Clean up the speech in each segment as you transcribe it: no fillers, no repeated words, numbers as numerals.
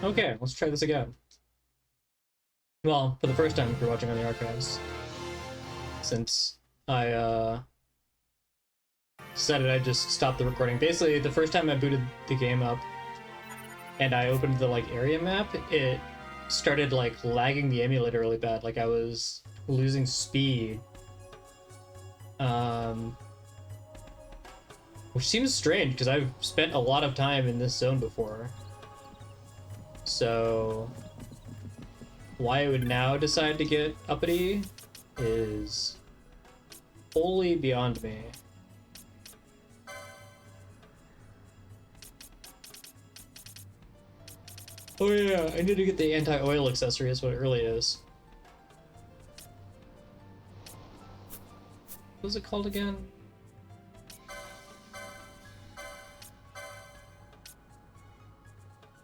Okay, let's try this again. Well, for the first time if you're watching on the archives. Since I decided I'd just stop the recording. Basically, the first time I booted the game up and I opened the like area map, it started like lagging the emulator really bad. Like I was losing speed. Which seems strange because I've spent a lot of time in this zone before. So why it would now decide to get uppity is wholly beyond me. Oh yeah, I need to get the anti-oil accessory, that's what it really is. What was it called again?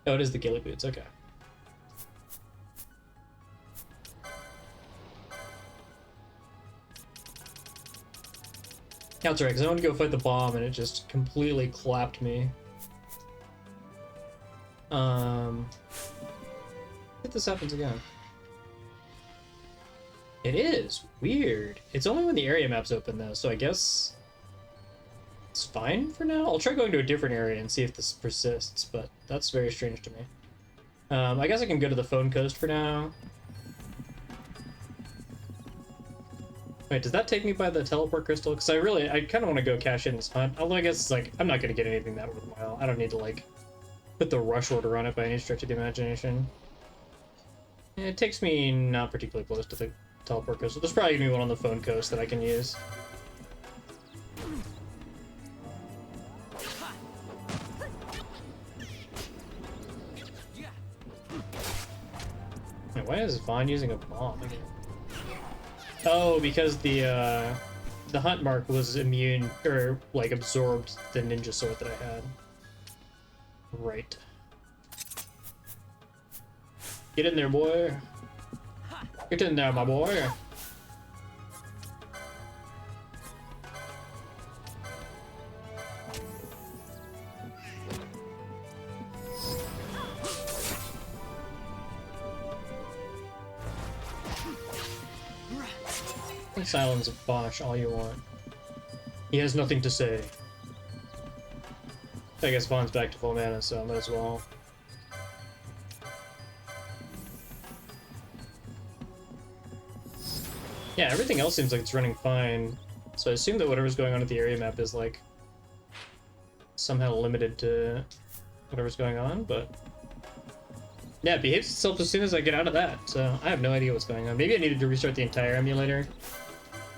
Oh, it is the ghillie boots, okay. That's right, because I wanted to go fight the bomb and it just completely clapped me. If this happens again. It is weird. It's only when the area map's open though, so I guess it's fine for now. I'll try going to a different area and see if this persists, but that's very strange to me. I guess I can go to the phone coast for now. Wait, does that take me by the teleport crystal? Because I kind of want to go cash in this hunt. Although I guess it's like, I'm not going to get anything that worthwhile. I don't need to like put the rush order on it by any stretch of the imagination. It takes me not particularly close to the teleport coast. So there's probably gonna be one on the phone coast that I can use. Wait, why is Vaughn using a bomb again? Oh, because the hunt mark was immune or like absorbed the ninja sword that I had. Right. Get in there, boy. Get in there, my boy. Silence Bosch all you want. He has nothing to say. I guess Vaughn's back to full mana, so I might as well. Yeah, everything else seems like it's running fine. So I assume that whatever's going on at the area map is like somehow limited to whatever's going on, but yeah, it behaves itself as soon as I get out of that. So I have no idea what's going on. Maybe I needed to restart the entire emulator.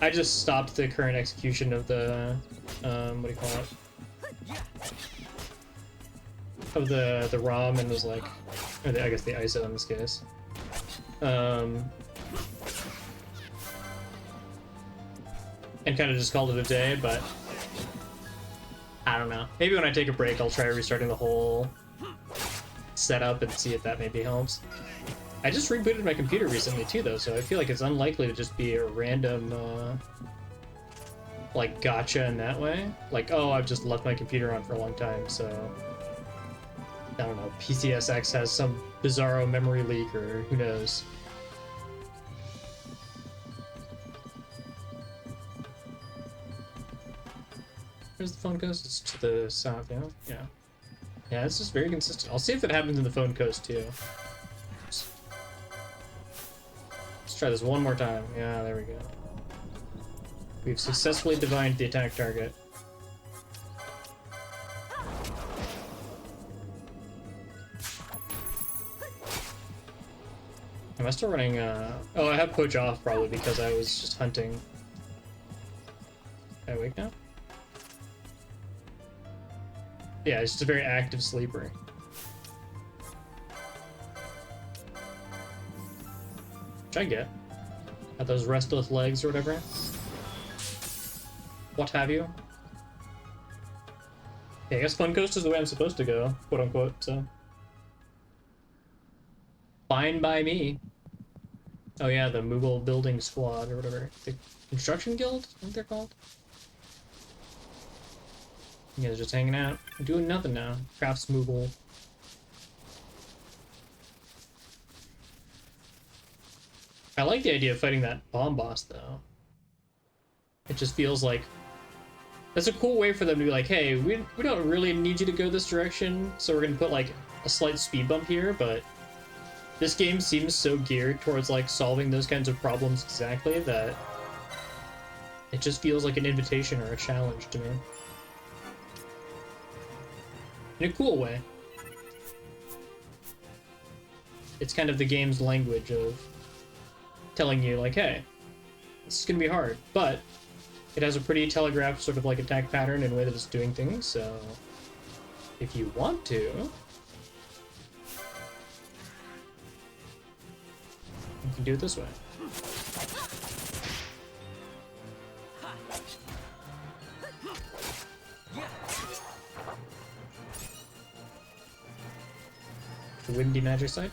I just stopped the current execution of the what do you call it? Of the ROM and was like, or I guess the ISO in this case. And kind of just called it a day, but I don't know. Maybe when I take a break, I'll try restarting the whole setup and see if that maybe helps. I just rebooted my computer recently too, though, so I feel like it's unlikely to just be a random, like, gotcha in that way. Like, oh, I've just left my computer on for a long time, so I don't know, PCSX has some bizarro memory leak, or who knows. Where's the phone coast? It's to the south, yeah? Yeah. Yeah, it's just very consistent. I'll see if it happens in the phone coast, too. Let's try this one more time. Yeah, there we go. We've successfully divined the attack target. Am I still running, Oh, I have poach off, probably, because I was just hunting. Am I awake now? Yeah, it's just a very active sleeper. Which I get. At those restless legs or whatever. What have you. Yeah, I guess Fun Coast is the way I'm supposed to go, quote unquote, so. Fine by me. Oh yeah, the Moogle Building Squad or whatever. The Construction Guild? What they're called? You guys are just hanging out, doing nothing now. Crafts Moogle. I like the idea of fighting that bomb boss, though. It just feels like that's a cool way for them to be like, hey, we don't really need you to go this direction, so we're gonna put like a slight speed bump here, but this game seems so geared towards like solving those kinds of problems exactly that it just feels like an invitation or a challenge to me. In a cool way. It's kind of the game's language of telling you like, hey, this is gonna be hard, but it has a pretty telegraphed sort of like attack pattern and way that it's doing things, so if you want to, you can do it this way. The windy magic site.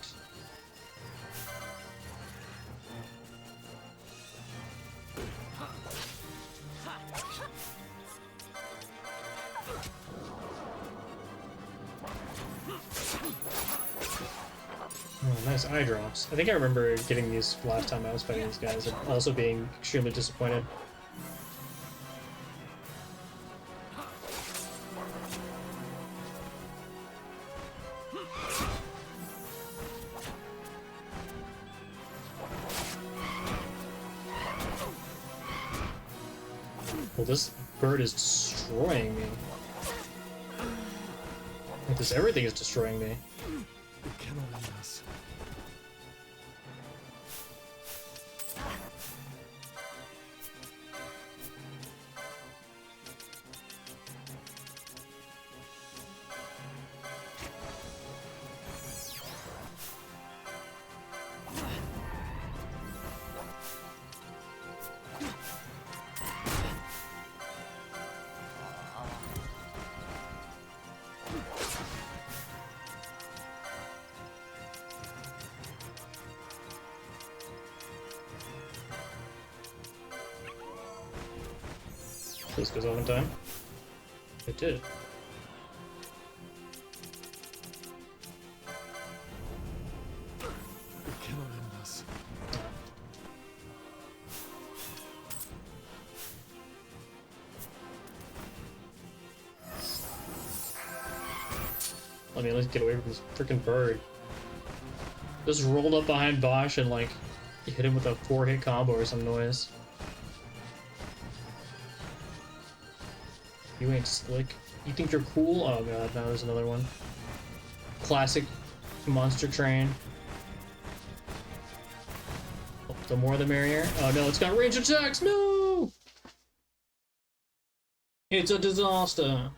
Oh, nice eye drops. I think I remember getting these last time I was fighting these guys and also being extremely disappointed. Well, this bird is destroying me. Like this, everything is destroying me. It cannot end us. This goes off in time. It did. It cannot end us. Let me at least get away from this freaking bird. Just rolled up behind Bosch and like hit him with a 4-hit combo or some noise. You ain't slick. You think you're cool? Oh god, now there's another one. Classic monster train. Oh, the more the merrier. Oh no, it's got range attacks! No! It's a disaster!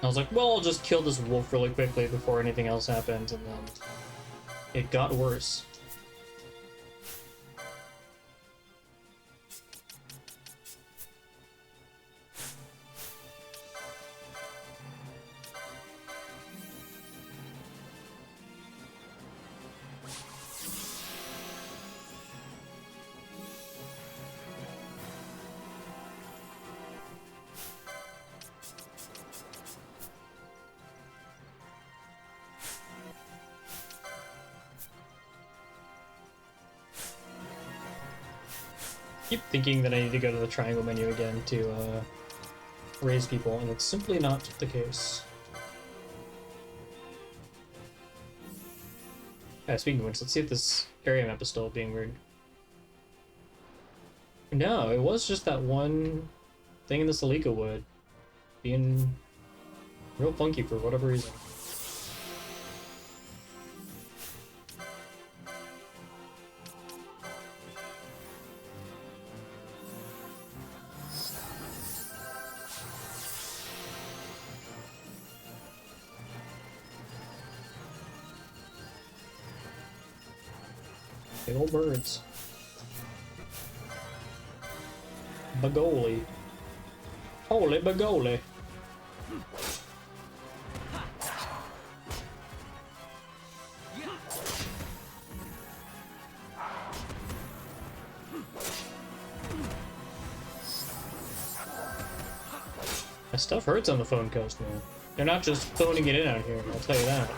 I was like, well, I'll just kill this wolf really quickly before anything else happens, and then it got worse. Keep thinking that I need to go to the triangle menu again to raise people, and it's simply not the case. Yeah, speaking of which, let's see if this area map is still being weird. No, it was just that one thing in the Salika wood being real funky for whatever reason. Big old birds. Bagoli. Holy bagoli. My stuff hurts on the phone coast, man. They're not just phoning it in out here, I'll tell you that.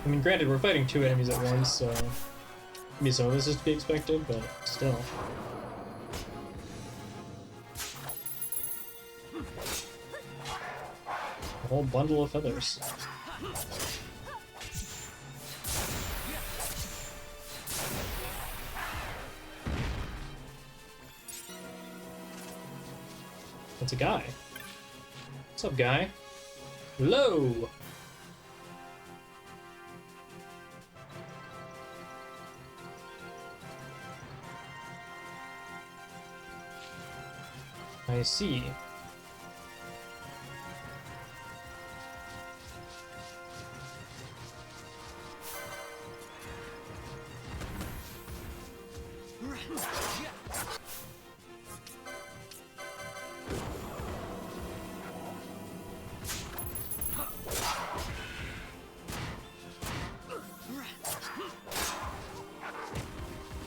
I mean, granted, we're fighting 2 enemies at once, so maybe some of this is to be expected, but still. A whole bundle of feathers. That's a guy. What's up, guy? Hello! I see.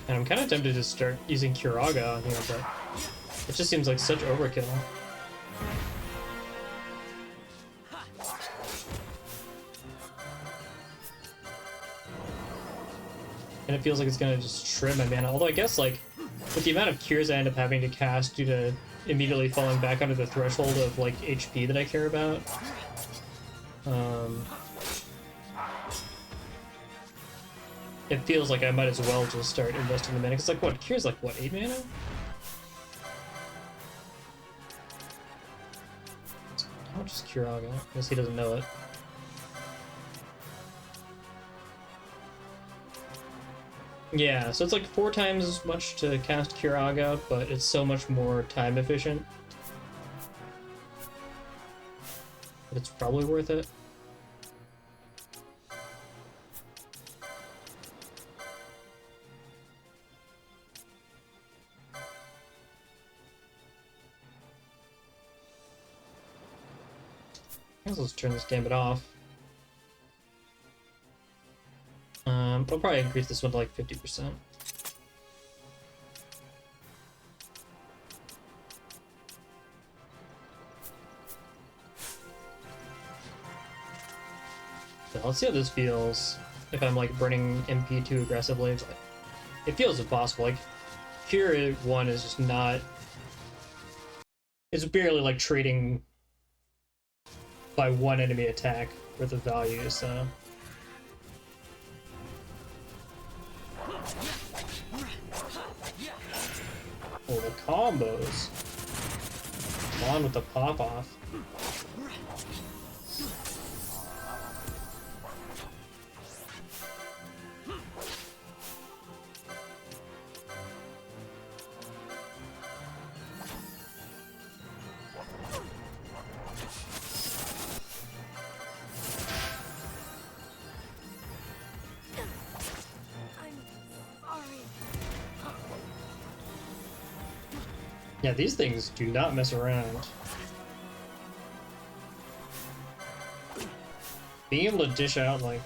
And I'm kind of tempted to start using Kiraga on here, but it just seems like such overkill. And it feels like it's gonna just shred my mana. Although I guess, like, with the amount of cures I end up having to cast due to immediately falling back under the threshold of, like, HP that I care about, it feels like I might as well just start investing the mana. It's like, what, cure's like, what, 8 mana? How much is Kiraga? I guess he doesn't know it. Yeah, so it's like 4 times as much to cast Kiraga, but it's so much more time efficient. But it's probably worth it. I guess let's turn this gambit off. I'll probably increase this one to like 50%. So let's see how this feels if I'm like burning MP too aggressively. Like, it feels impossible. Like, Cure 1 is just not... It's barely like trading by 1 enemy attack worth of value, so... Oh, the combos. Come on with the pop-off. Yeah, these things do not mess around. Being able to dish out, like,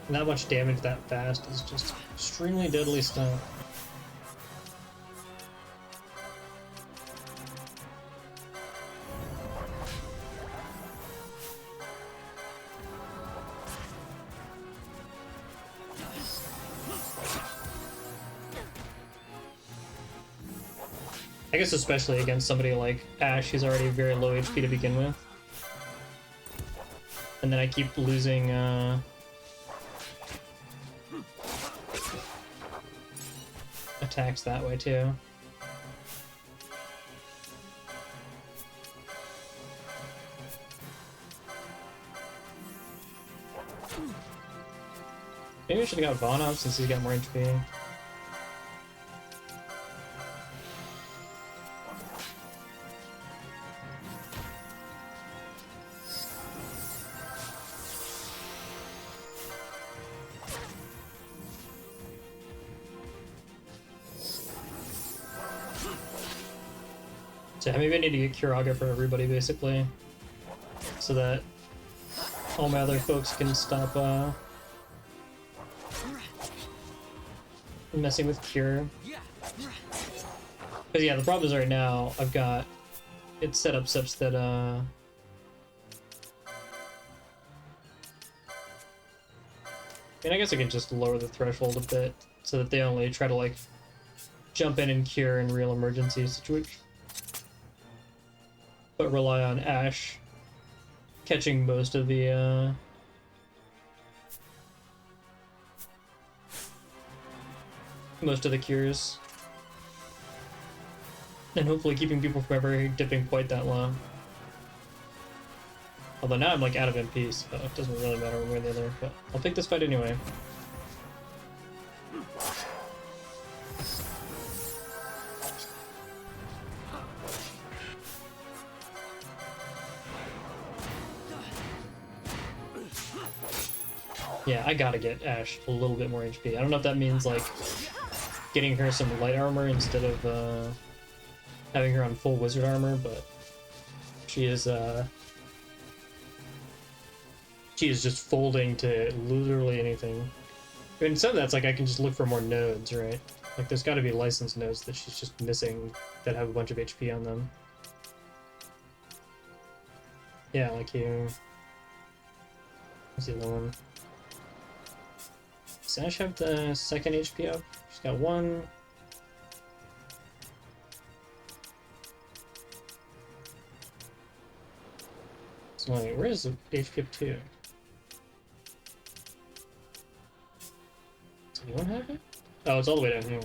that much damage that fast is just extremely deadly stuff. I guess especially against somebody like Ash, who's already very low HP to begin with. And then I keep losing, attacks that way too. Maybe I should have got Phon up since he's got more HP. So maybe I need to get Kiraga for everybody, basically, so that all my other folks can stop messing with Cure. Because yeah, the problem is right now I've got it set up such that I guess I can just lower the threshold a bit so that they only try to like jump in and cure in real emergency situations, but rely on Ash catching most of the cures, and hopefully keeping people from ever dipping quite that low. Although now I'm like out of MP, so it doesn't really matter one way or the other, but I'll pick this fight anyway. Yeah, I gotta get Ash a little bit more HP. I don't know if that means like getting her some light armor instead of having her on full wizard armor, but she is just folding to literally anything. And some of that's like I can just look for more nodes, right? Like there's gotta be licensed nodes that she's just missing that have a bunch of HP on them. Yeah, like here. What's the other one? Does Ash have the second HP up? She's got one. So wait, where is the HP up 2? Does anyone have it? Oh, it's all the way down here.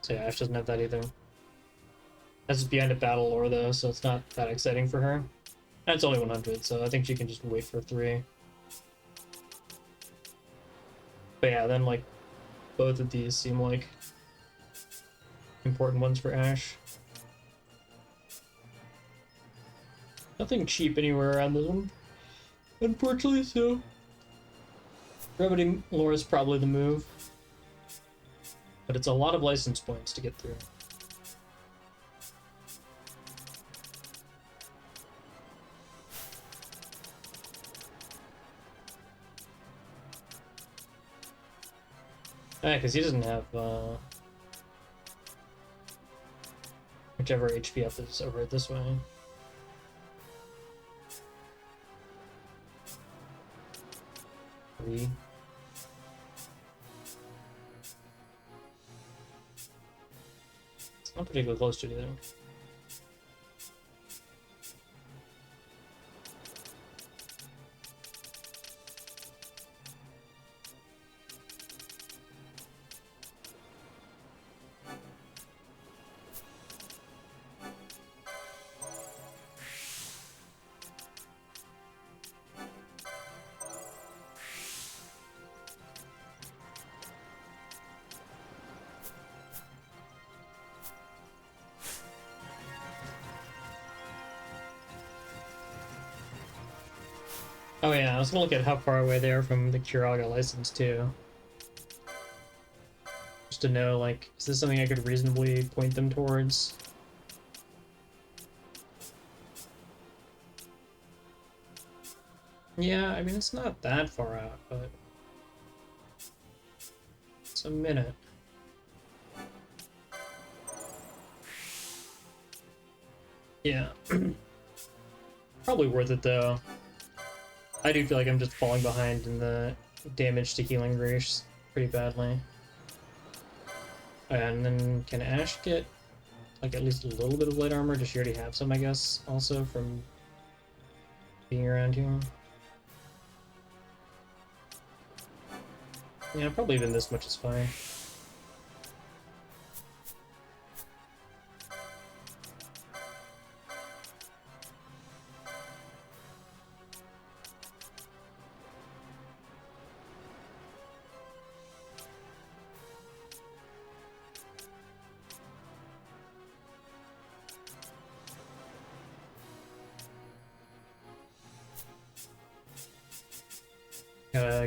So yeah, Ash doesn't have that either. That's behind a battle lore though, so it's not that exciting for her. And it's only 100, so I think she can just wait for 3. But yeah, then like both of these seem like important ones for Ash. Nothing cheap anywhere around this one, unfortunately, so Remedy lore is probably the move. But it's a lot of license points to get through. Yeah, because he doesn't have whichever HP up is over this way. Three. It's not particularly close to it either. Oh yeah, I was gonna look at how far away they are from the Curaga license too. Just to know, like, is this something I could reasonably point them towards? Yeah, I mean, it's not that far out, but it's a minute. Yeah. Probably worth it though. I do feel like I'm just falling behind in the damage to healing race pretty badly. And then can Ash get like at least a little bit of light armor? Does she already have some, I guess, also from being around here? Yeah, probably even this much is fine.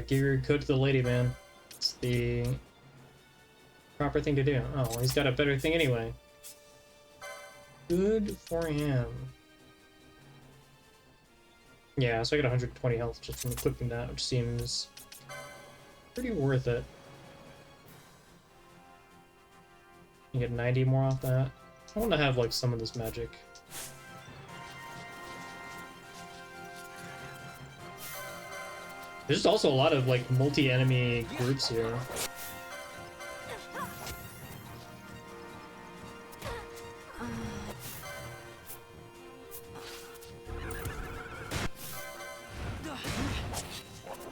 Give your code to the lady, man. It's the proper thing to do. Oh, well, he's got a better thing anyway. Good for him. Yeah, so I got 120 health just from equipping that, which seems pretty worth it. You get 90 more off that. I want to have like some of this magic. There's also a lot of like multi-enemy groups here.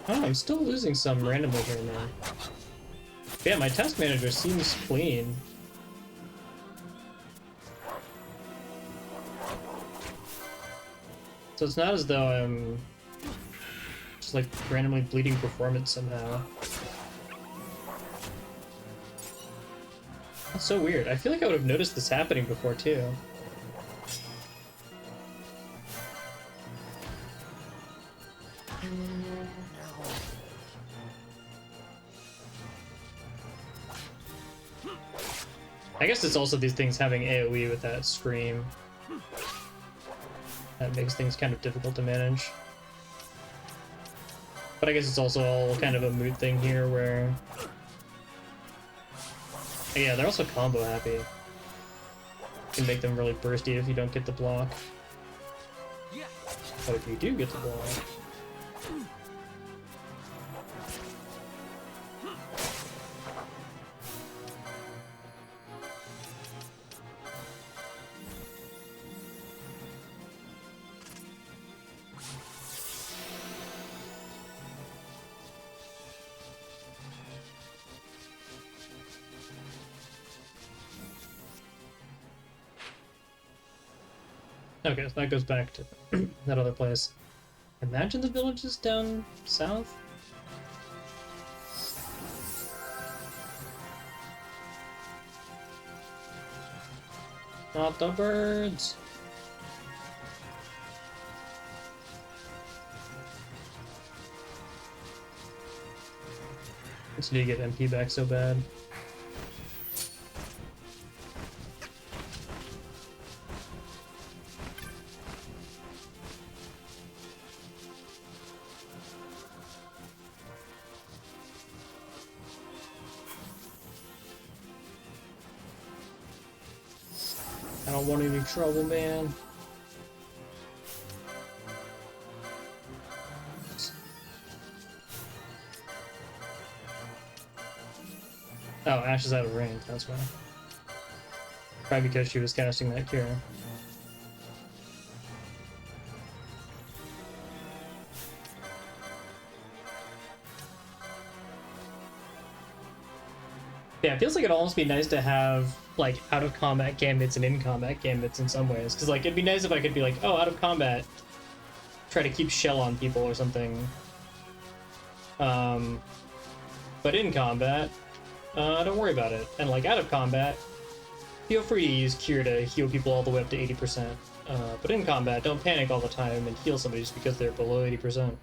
Oh, I'm still losing some randomly here and there. Yeah, my task manager seems clean. So it's not as though I'm just like randomly bleeding performance somehow. That's so weird. I feel like I would have noticed this happening before too. I guess it's also these things having AoE with that scream. That makes things kind of difficult to manage. But I guess it's also all kind of a mood thing here where... Yeah, they're also combo happy. You can make them really bursty if you don't get the block. But if you do get the block... Okay, so that goes back to that other place. Imagine the villages down south? Not the birds! Just need to get MP back so bad. I don't want any trouble, man. Oh, Ash is out of range, that's why. Probably because she was casting that cure. Yeah, it feels like it'd almost be nice to have like out of combat gambits and in combat gambits in some ways. Because like it'd be nice if I could be like, oh, out of combat, try to keep shell on people or something. But in combat, don't worry about it. And like out of combat, feel free to use cure to heal people all the way up to 80%. But in combat, don't panic all the time and heal somebody just because they're below 80%.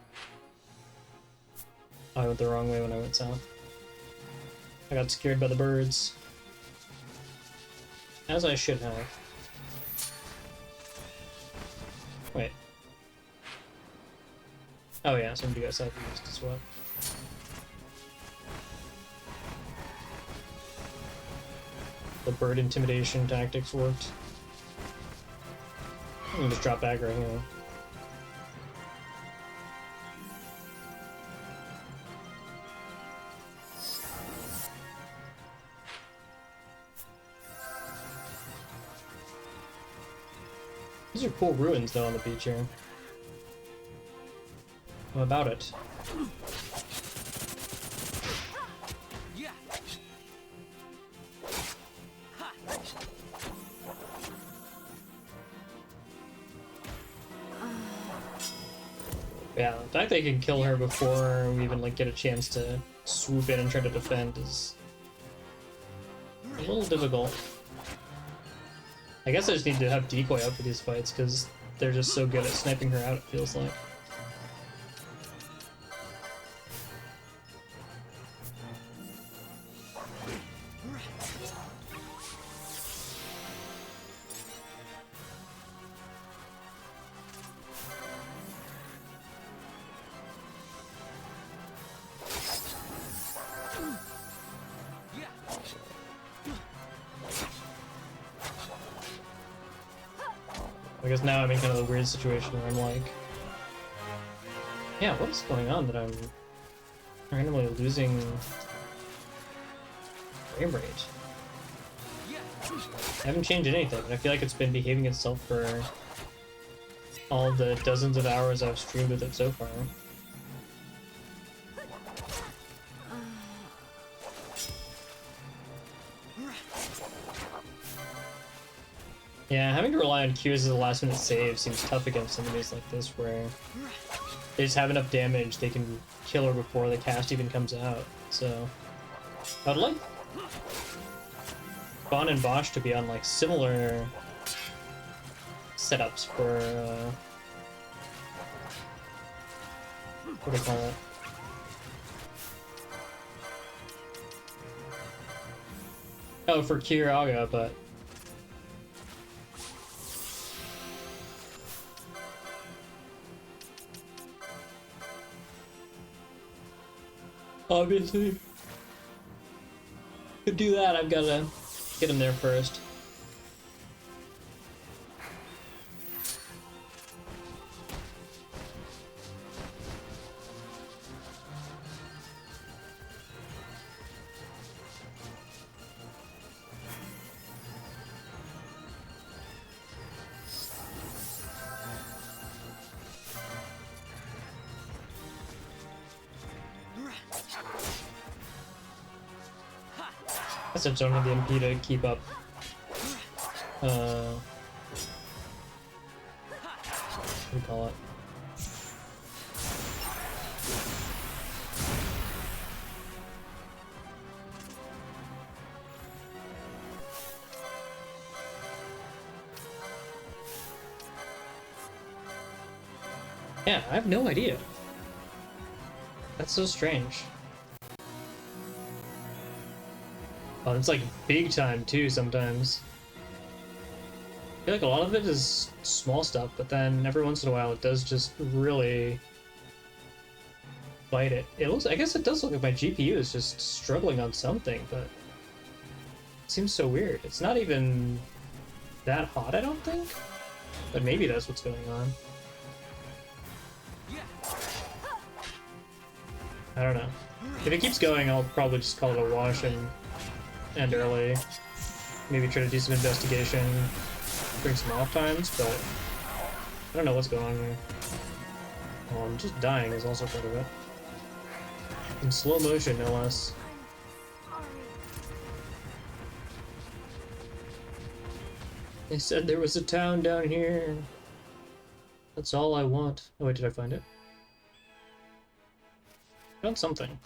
I went the wrong way when I went south. I got scared by the birds. As I should have. Wait. Oh yeah, somebody got southeast as well. The bird intimidation tactics worked. I can just drop back right here. These are cool ruins though on the beach here. I'm about it. Yeah, the fact they can kill her before we even like get a chance to swoop in and try to defend is a little difficult. I guess I just need to have decoy up for these fights because they're just so good at sniping her out, it feels like. I guess now I'm in kind of a weird situation where I'm like, yeah, what is going on that I'm randomly losing frame rate? I haven't changed anything, and I feel like it's been behaving itself for all the dozens of hours I've streamed with it so far. Yeah, having to rely on Q's as a last minute save seems tough against enemies like this where they just have enough damage they can kill her before the cast even comes out. So I'd like phon and Bosch to be on like similar setups for what do you call it? Oh, for Kiraga, but obviously to do that I've gotta get him there first. I just don't have the MP to keep up. What do you call it? Yeah, I have no idea. That's so strange. Oh, it's like big time too sometimes. I feel like a lot of it is small stuff, but then every once in a while it does just really bite it. It looks, I guess it does look like my GPU is just struggling on something, but it seems so weird. It's not even that hot, I don't think, but maybe that's what's going on. I don't know. If it keeps going, I'll probably just call it a wash and end early. Maybe try to do some investigation, bring some off times, but I don't know what's going on here. Oh, I'm just dying is also part of it. In slow motion, no less. They said there was a town down here. That's all I want. Oh wait, did I find it? Found something.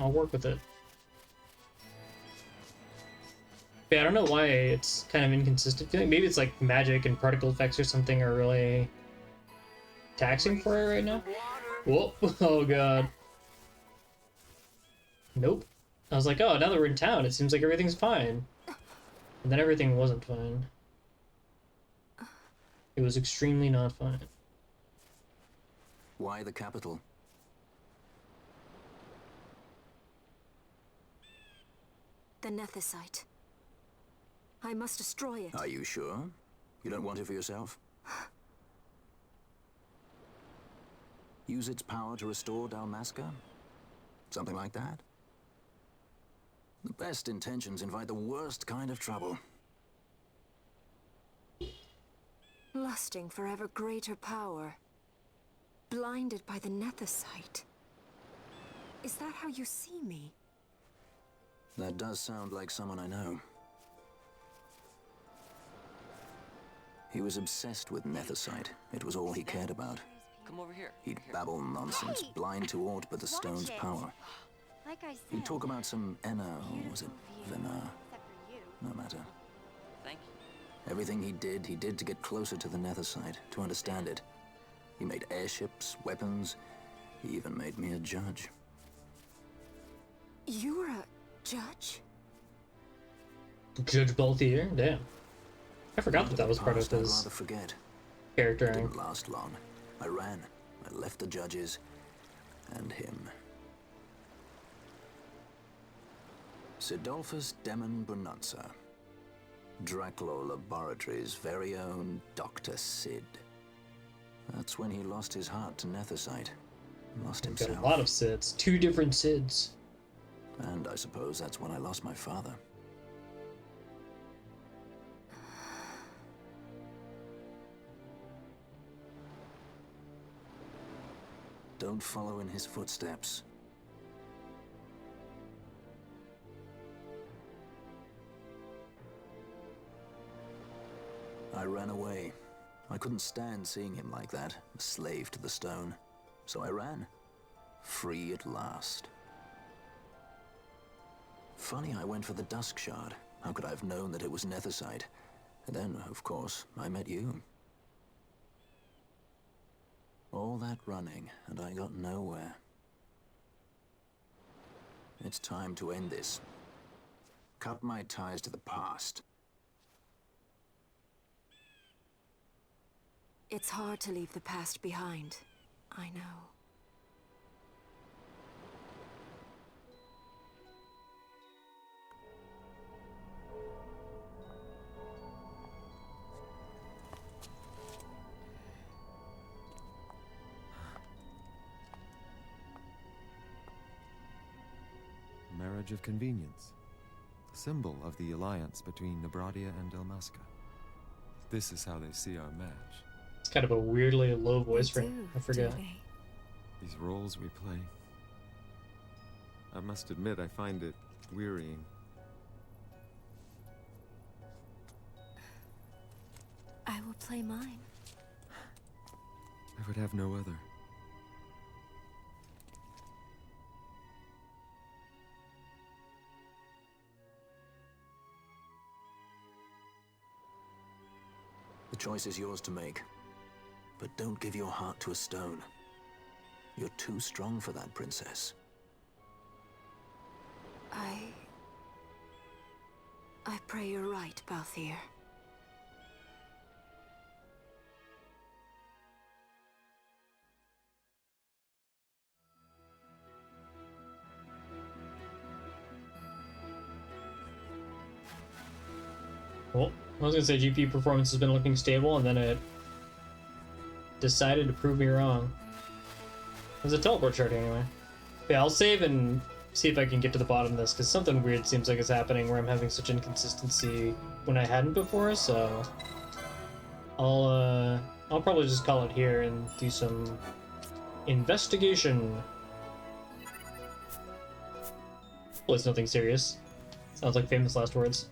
I'll work with it. Yeah, I don't know why it's kind of inconsistent feeling. Maybe it's like magic and particle effects or something are really taxing for it right now. Whoa, oh god. Nope. I was like, oh, now that we're in town, it seems like everything's fine. And then everything wasn't fine. It was extremely not fine. Why the capital? The Nethicite. I must destroy it. Are you sure? You don't want it for yourself? Use its power to restore Dalmasca? Something like that? The best intentions invite the worst kind of trouble. Lusting for ever greater power. Blinded by the Nethicite. Is that how you see me? That does sound like someone I know. He was obsessed with Nethicite. It was all he cared about. Come over here. He'd babble nonsense, blind to aught but the stone's power. Like I said, He'd talk about some Enna, or was it Venna? except for you. No matter. Thank you. Everything he did to get closer to the Nethicite, to understand it. He made airships, weapons. He even made me a judge. You were a judge? Judge Balthier? Damn. I forgot that was part of Past I'd his rather forget. character. It didn't last long. I ran. I left the judges and him. Sidolphus Demon Bonanza. Draculaur Laboratories' very own Dr. Sid. That's when he lost his heart to Nethersite. Lost Got himself. a lot of Sids. 2 different Sids. And I suppose that's when I lost my father. Don't follow in his footsteps. I ran away. I couldn't stand seeing him like that, a slave to the stone. So I ran. Free at last. Funny I went for the Dusk Shard. How could I have known that it was Nethersite? And then, of course, I met you. All that running, and I got nowhere. It's time to end this. Cut my ties to the past. It's hard to leave the past behind. I know. Marriage of convenience. Symbol of the alliance between Nebradia and Dalmasca. This is how they see our match. It's kind of a weirdly low voice They for do, I forget. do they? These roles we play. I must admit, I find it wearying. I will play mine. I would have no other. The choice is yours to make. But don't give your heart to a stone. You're too strong for that, princess. I pray you're right, Balthier. Well, I was gonna say GPU performance has been looking stable, and then it decided to prove me wrong. There's a teleport chart anyway. Yeah, I'll save and see if I can get to the bottom of this, because something weird seems like it's happening where I'm having such inconsistency when I hadn't before, so I'll probably just call it here and do some investigation. Well, it's nothing serious. Sounds like famous last words.